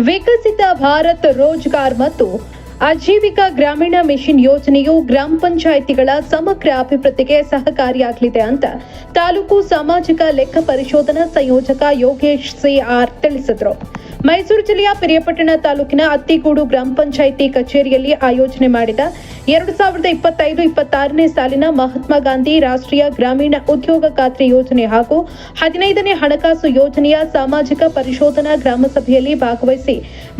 ವಿಕಸಿತ ಭಾರತ್ ರೋಜ್ಗಾರ್ ಮತ್ತು ಆಜೀವಿಕಾ ಗ್ರಾಮೀಣ ಮಿಷನ್ ಯೋಜನೆಯು ಗ್ರಾಮ ಪಂಚಾಯಿತಿಗಳ ಸಮಗ್ರ ಅಭಿವೃದ್ಧಿಗೆ ಸಹಕಾರಿಯಾಗಲಿದೆ ಅಂತ ತಾಲೂಕು ಸಾಮಾಜಿಕ ಲೆಕ್ಕ ಪರಿಶೋಧನಾ ಸಂಯೋಜಕ ಯೋಗೇಶ್ ಸಿಆರ್ ತಿಳಿಸಿದರು. ಮೈಸೂರು ಜಿಲ್ಲೆಯ ಪಿರಿಯಾಪಟ್ಟಣ ತಾಲೂಕಿನ ಅತ್ತಿಗೂಡು ಗ್ರಾಮ ಪಂಚಾಯಿತಿ ಕಚೇರಿಯಲ್ಲಿ ಆಯೋಜನೆ ಮಾಡಿದ 2025-26ನೇ ಸಾಲಿನ ಮಹಾತ್ಮ ಗಾಂಧಿ ರಾಷ್ಟ್ರೀಯ ಗ್ರಾಮೀಣ ಉದ್ಯೋಗ ಖಾತ್ರಿ ಯೋಜನೆ ಹಾಗೂ 15ನೇ ಹಣಕಾಸು ಯೋಜನೆಯ ಸಾಮಾಜಿಕ ಪರಿಶೋಧನಾ ಗ್ರಾಮ ಸಭೆಯಲ್ಲಿ ಭಾಗವಹಿಸಿ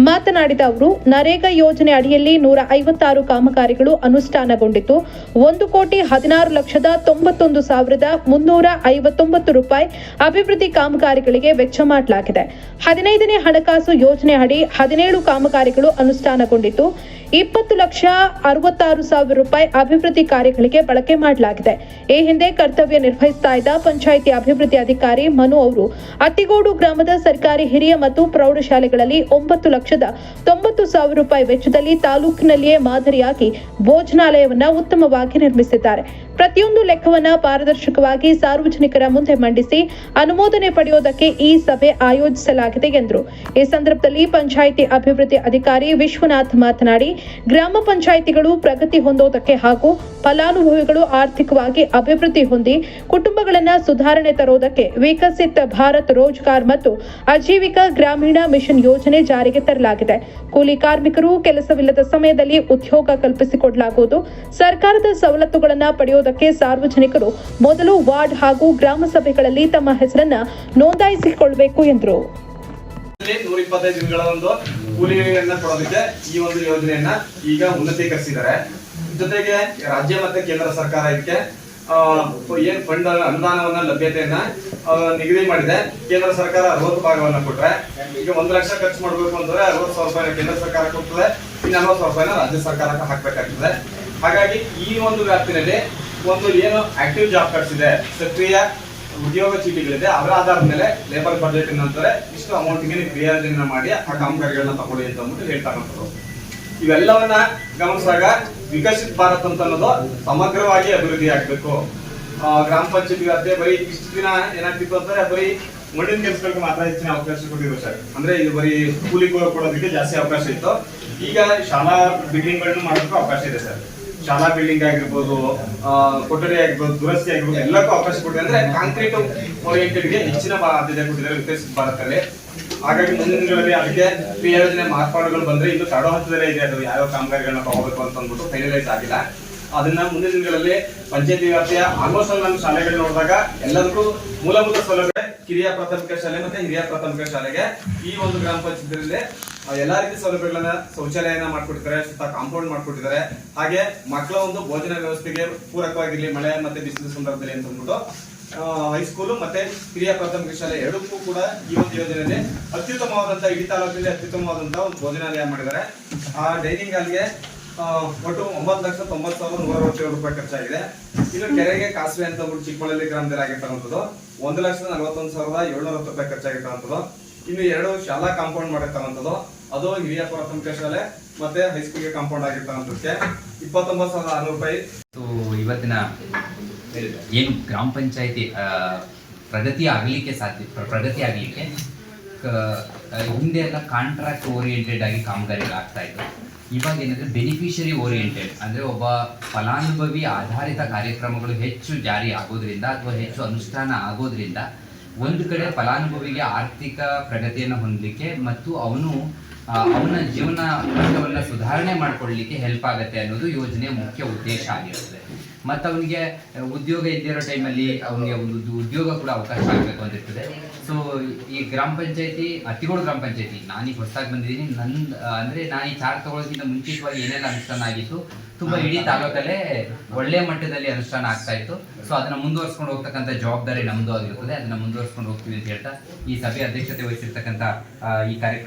ಮಾತನಾಡಿದ ಅವರು, ನರೇಗಾ ಯೋಜನೆ ಅಡಿಯಲ್ಲಿ 156 ಕಾಮಗಾರಿಗಳು ಅನುಷ್ಠಾನಗೊಂಡಿದ್ದು 1,16,91,359 ರೂಪಾಯಿ ಅಭಿವೃದ್ಧಿ ಕಾಮಗಾರಿಗಳಿಗೆ ವೆಚ್ಚ ಮಾಡಲಾಗಿದೆ. 15ನೇ ಹಣಕಾಸು ಯೋಜನೆ ಅಡಿ 17 ಕಾಮಗಾರಿಗಳು ಅನುಷ್ಠಾನಗೊಂಡಿದ್ದು 20,66,000 ರೂಪಾಯಿ ಅಭಿವೃದ್ಧಿ ಕಾರ್ಯಗಳಿಗೆ ಬಳಕೆ ಮಾಡಲಾಗಿದೆ. ಈ ಹಿಂದೆ ಕರ್ತವ್ಯ ನಿರ್ವಹಿಸ್ತಾ ಇದ್ದ ಪಂಚಾಯಿತಿ ಅಭಿವೃದ್ಧಿ ಅಧಿಕಾರಿ ಮನು ಅವರು ಅತ್ತಿಗೋಡು ಗ್ರಾಮದ ಸರ್ಕಾರಿ ಹಿರಿಯ ಮತ್ತು ಪ್ರೌಢಶಾಲೆಗಳಲ್ಲಿ 9,90,000 ರೂಪಾಯಿ ವೆಚ್ಚದಲ್ಲಿ ತಾಲೂಕಿನಲ್ಲಿಯೇ ಮಾದರಿಯಾಗಿ ಭೋಜನಾಲಯವನ್ನ ಉತ್ತಮವಾಗಿ ನಿರ್ಮಿಸಿದ್ದಾರೆ. ಪ್ರತಿಯೊಂದು ಲೆಕ್ಕವನ್ನ ಪಾರದರ್ಶಕವಾಗಿ ಸಾರ್ವಜನಿಕರ ಮುಂದೆ ಮಂಡಿಸಿ ಅನುಮೋದನೆ ಪಡೆಯುವುದಕ್ಕೆ ಈ ಸಭೆ ಆಯೋಜಿಸಲಾಗಿದೆ ಎಂದರು. ಈ ಸಂದರ್ಭದಲ್ಲಿ ಪಂಚಾಯಿತಿ ಅಭಿವೃದ್ಧಿ ಅಧಿಕಾರಿ ವಿಶ್ವನಾಥ್ ಮಾತನಾಡಿ, ಗ್ರಾಮ ಪಂಚಾಯಿತಿಗಳು ಪ್ರಗತಿ ಹೊಂದೋದಕ್ಕೆ ಹಾಗೂ ಫಲಾನುಭವಿಗಳು ಆರ್ಥಿಕವಾಗಿ ಅಭಿವೃದ್ಧಿ ಹೊಂದಿ ಕುಟುಂಬಗಳನ್ನು ಸುಧಾರಣೆ ತರುವುದಕ್ಕೆ ವಿಕಸಿತ ಭಾರತ್ ರೋಜ್ಗಾರ್ ಮತ್ತು ಆಜೀವಿಕಾ ಗ್ರಾಮೀಣ ಮಿಷನ್ ಯೋಜನೆ ಜಾರಿಗೆ ತರಲಾಗಿದೆ. ಕೂಲಿ ಕಾರ್ಮಿಕರು ಕೆಲಸವಿಲ್ಲದ ಸಮಯದಲ್ಲಿ ಉದ್ಯೋಗ ಕಲ್ಪಿಸಿಕೊಡಲಾಗುವುದು. ಸರ್ಕಾರದ ಸವಲತ್ತುಗಳನ್ನು ಪಡೆಯುವುದಕ್ಕೆ ಸಾರ್ವಜನಿಕರು ಮೊದಲು ವಾರ್ಡ್ ಹಾಗೂ ಗ್ರಾಮ ಸಭೆಗಳಲ್ಲಿ ತಮ್ಮ ಹೆಸರನ್ನ ನೋಂದಾಯಿಸಿಕೊಳ್ಳಬೇಕು ಎಂದರು. 125 ದಿನಗಳ ಒಂದು ಕೂಲಿಯನ್ನ ಕೊಡೋದಕ್ಕೆ ಈ ಒಂದು ಯೋಜನೆಯನ್ನ ಈಗ ಉನ್ನತೀಕರಿಸಿದ್ದಾರೆ. ಜೊತೆಗೆ ರಾಜ್ಯ ಮತ್ತೆ ಕೇಂದ್ರ ಸರ್ಕಾರ ಇದಕ್ಕೆ ಏನ್ ಫಂಡ್ ಅನುದಾನವನ್ನ ಲಭ್ಯತೆಯನ್ನ ನಿಗದಿ ಮಾಡಿದೆ. ಕೇಂದ್ರ ಸರ್ಕಾರ 60 ಭಾಗವನ್ನ ಕೊಟ್ರೆ ಈಗ 1 ಲಕ್ಷ ಖರ್ಚು ಮಾಡಬೇಕು ಅಂದ್ರೆ 60,000 ರೂಪಾಯಿ ಕೇಂದ್ರ ಸರ್ಕಾರ ಕೊಡ್ತದೆ, ಇನ್ನು 40,000 ರೂಪಾಯಿನ ರಾಜ್ಯ ಸರ್ಕಾರಕ್ಕೆ ಹಾಕ್ಬೇಕಾಗ್ತದೆ. ಹಾಗಾಗಿ ಈ ಒಂದು ವ್ಯಾಪ್ತಿನಲ್ಲಿ ಒಂದು ಏನು ಆಕ್ಟಿವ್ ಜಾಬ್ ಕಾರ್ಡ್ಸ್ ಇದೆ, ಸಕ್ರಿಯ ಉದ್ಯೋಗ ಚೀಟಿಗಳಿದೆ, ಅದರ ಆಧಾರದ ಮೇಲೆ ಲೇಬರ್ ಬಜೆಟ್ ನಂತರ ಇಷ್ಟು ಅಮೌಂಟ್ಗೆ ನೀವು ಕ್ರಿಯಾಯೋಜನೆ ಮಾಡಿ ಆ ಕಾಮಗಾರಿಗಳನ್ನ ತಗೊಳ್ಳಿ ಅಂತ ಅಂದ್ಬಿಟ್ಟು ಹೇಳ್ತಾರಂತದ್ದು. ಇವೆಲ್ಲವನ್ನ ಗಮನಿಸಿದಾಗ ವಿಕಸಿತ ಭಾರತ್ ಅಂತ ಅನ್ನೋದು ಸಮಗ್ರವಾಗಿ ಅಭಿವೃದ್ಧಿ ಆಗ್ಬೇಕು. ಗ್ರಾಮ ಪಂಚಾಯತಿ ವ್ಯಾಪ್ತಿಯ ಬರೀ ಇಷ್ಟು ದಿನ ಏನಾಗ್ತಿತ್ತು ಅಂದ್ರೆ ಬರೀ ಮಣ್ಣಿನ ಕೆಲಸಗಳಿಗೆ ಮಾತ್ರ ಹೆಚ್ಚಿನ ಅವಕಾಶ ಕೊಟ್ಟಿದ್ರು ಸರ್. ಅಂದ್ರೆ ಇದು ಬರೀ ಕೂಲಿ ಕೊಡೋದಕ್ಕೆ ಜಾಸ್ತಿ ಅವಕಾಶ ಇತ್ತು. ಈಗ ಶಾಲಾ ಬಿಲ್ಡಿಂಗ್ ಗಳನ್ನು ಮಾಡೋದಕ್ಕೂ ಅವಕಾಶ ಇದೆ ಸರ್. ಶಾಲಾ ಬಿಲ್ಡಿಂಗ್ ಆಗಿರ್ಬೋದು, ಕೊಠಡಿ ಆಗಿರ್ಬೋದು, ದುರಸ್ತಿ ಆಗಿರ್ಬೋದು, ಎಲ್ಲಕ್ಕೂ ಅವಕಾಶ ಕೊಟ್ಟಿದೆ. ಅಂದ್ರೆ ಕಾಂಕ್ರೀಟ್ ಓರಿಯೆಂಟೆಡ್ಗೆ ಹೆಚ್ಚಿನ ಆದ್ಯತೆ ಕೊಟ್ಟಿದ್ದಾರೆ ವಿಕಸಿತ ಭಾರತದಲ್ಲಿ. ಹಾಗಾಗಿ ಮುಂದಿನ ದಿನಗಳಲ್ಲಿ ಅದಕ್ಕೆ ಕ್ರಿಯಾಯೋಜನೆ ಮಾರ್ಪಾಡುಗಳು ಬಂದ್ರೆ ಇದು ತಡ ಹಂತದಲ್ಲೇ ಇದೆ. ಅದು ಯಾವ ಕಾಮಗಾರಿಗಳನ್ನ ತಗೋಬೇಕು ಅಂತ ಅಂದ್ಬಿಟ್ಟು ಫೈನಲೈಸ್ ಆಗಿಲ್ಲ. ಅದನ್ನ ಮುಂದಿನ ದಿನಗಳಲ್ಲಿ ಪಂಚಾಯತಿ ವ್ಯಾಪ್ತಿಯ ಆಲ್ಮೋಸ್ಟ್ ಆಲ್ ನಮ್ಮ ಶಾಲೆಗಳು ನೋಡಿದಾಗ ಎಲ್ಲದಕ್ಕೂ ಮೂಲಭೂತ ಸೌಲಭ್ಯ ಕಿರಿಯ ಪ್ರಾಥಮಿಕ ಶಾಲೆ ಮತ್ತೆ ಹಿರಿಯ ಪ್ರಾಥಮಿಕ ಶಾಲೆಗೆ ಈ ಒಂದು ಗ್ರಾಮ ಪಂಚಾಯತಿಯಲ್ಲಿ ಎಲ್ಲಾ ರೀತಿ ಸೌಲಭ್ಯಗಳನ್ನ ಶೌಚಾಲಯನ ಮಾಡ್ಕೊಟ್ಟಿದ್ದಾರೆ, ಸುತ್ತ ಕಾಂಪೌಂಡ್ ಮಾಡ್ಕೊಟ್ಟಿದ್ದಾರೆ. ಹಾಗೆ ಮಕ್ಕಳ ಒಂದು ಭೋಜನ ವ್ಯವಸ್ಥೆಗೆ ಪೂರಕವಾಗಿರ್ಲಿ ಮಳೆ ಮತ್ತೆ ಬಿಸಿಲು ಸಂದರ್ಭದಲ್ಲಿ ಅಂತ ಅಂದ್ಬಿಟ್ಟು ಹೈಸ್ಕೂಲು ಮತ್ತೆ ಹಿರಿಯ ಪ್ರಾಥಮಿಕ ಶಾಲೆ ಎರಡಕ್ಕೂ ಕೂಡ ಈ ಒಂದು ಯೋಜನೆಯಲ್ಲಿ ಅತ್ಯುತ್ತಮವಾದಂತ ಇಡೀ ತಾಲೂಕಿನಲ್ಲಿ ಅತ್ಯುತ್ತಮವಾದಂತ ಒಂದು ಭೋಜನಾಲಯ ಮಾಡಿದ್ದಾರೆ. ಆ ಡೈನಿಂಗ್ ಹಾಲ್ಗೆ ಒಟ್ಟು 9,90,167 ರೂಪಾಯಿ ಖರ್ಚಾಗಿದೆ. ಇನ್ನು ಕೆರೆಗೆ ಕಾಸುವೆ ಅಂತ ಅಂದ್ಬಿಟ್ಟು ಚಿಕ್ಕಮಳಲಿ ಗ್ರಾಮದಲ್ಲಿ ಆಗಿರ್ತಕ್ಕಂಥದ್ದು 1,40,710 ರೂಪಾಯಿ ಖರ್ಚಾಗಿರ್ತಕ್ಕಂಥದ್ದು. ಇನ್ನು 2 ಶಾಲಾ ಕಾಂಪೌಂಡ್ ಮಾಡಿರ್ತಕ್ಕಂಥದ್ದು, ಅದು ಹಿರಿಯ ಪ್ರಾಥಮಿಕ ಶಾಲೆ ಮತ್ತೆ ಹೈಸ್ಕೂಲ್ಗೆ ಕಾಂಪೌಂಡ್ ಆಗಿರ್ತಕ್ಕಂಥದ್ದಕ್ಕೆ 29,600 ರೂಪಾಯಿ. ಇವತ್ತಿನ ಏನು ಗ್ರಾಮ ಪಂಚಾಯತಿ ಪ್ರಗತಿ ಆಗಲಿಕ್ಕೆ ಹಿಂದೆ ಎಲ್ಲ ಕಾಂಟ್ರಾಕ್ಟ್ ಓರಿಯೆಂಟೆಡ್ ಆಗಿ ಕಾಮಗಾರಿಗಳಾಗ್ತಾ ಇತ್ತು. ಇವಾಗ ಏನಂದರೆ ಬೆನಿಫಿಷರಿ ಓರಿಯೆಂಟೆಡ್ ಅಂದರೆ ಒಬ್ಬ ಫಲಾನುಭವಿ ಆಧಾರಿತ ಕಾರ್ಯಕ್ರಮಗಳು ಹೆಚ್ಚು ಜಾರಿ ಆಗೋದ್ರಿಂದ ಅಥವಾ ಹೆಚ್ಚು ಅನುಷ್ಠಾನ ಆಗೋದ್ರಿಂದ ಒಂದು ಕಡೆ ಫಲಾನುಭವಿಗೆ ಆರ್ಥಿಕ ಪ್ರಗತಿಯನ್ನು ಹೊಂದಲಿಕ್ಕೆ ಮತ್ತು ಅವನ ಜೀವನ ಮಟ್ಟವನ್ನು ಸುಧಾರಣೆ ಮಾಡಿಕೊಳ್ಳಲಿಕ್ಕೆ ಹೆಲ್ಪ್ ಆಗುತ್ತೆ ಅನ್ನೋದು ಯೋಜನೆಯ ಮುಖ್ಯ ಉದ್ದೇಶ ಆಗಿರ್ತದೆ. ಮತ್ತು ಅವನಿಗೆ ಉದ್ಯೋಗ ಇದ್ದಿರೋ ಟೈಮಲ್ಲಿ ಅವನಿಗೆ ಒಂದು ಉದ್ಯೋಗ ಕೂಡ ಅವಕಾಶ ಆಗಬೇಕು ಅಂತಿರ್ತದೆ. ಸೊ ಈ ಗ್ರಾಮ ಪಂಚಾಯತಿ ಅತ್ತಿಗೋಡು ಗ್ರಾಮ ಪಂಚಾಯತಿ ನಾನೀಗ ಹೊಸದಾಗಿ ಬಂದಿದ್ದೀನಿ. ಅಂದರೆ ನಾನು ಈ ಚಾರ್ಜ್ ತಗೊಳ್ಳೋದಕ್ಕಿಂತ ಮುಂಚಿತವಾಗಿ ಏನೆಲ್ಲ ಅನುಷ್ಠಾನ ಆಗಿತ್ತು, ತುಂಬ ಇಡೀ ತಾಲೂಕಲ್ಲೇ ಒಳ್ಳೆಯ ಮಟ್ಟದಲ್ಲಿ ಅನುಷ್ಠಾನ ಆಗ್ತಾ ಇತ್ತು. ಸೊ ಅದನ್ನು ಮುಂದುವರ್ಸ್ಕೊಂಡು ಹೋಗ್ತಕ್ಕಂಥ ಜವಾಬ್ದಾರಿ ನಮ್ಮದು ಆಗಿರ್ತದೆ. ಅದನ್ನು ಮುಂದುವರ್ಸ್ಕೊಂಡು ಹೋಗ್ತೀವಿ ಅಂತ ಹೇಳ್ತಾ ಈ ಸಭೆ ಅಧ್ಯಕ್ಷತೆ ವಹಿಸಿರ್ತಕ್ಕಂಥ ಈ ಕಾರ್ಯಕ್ರಮ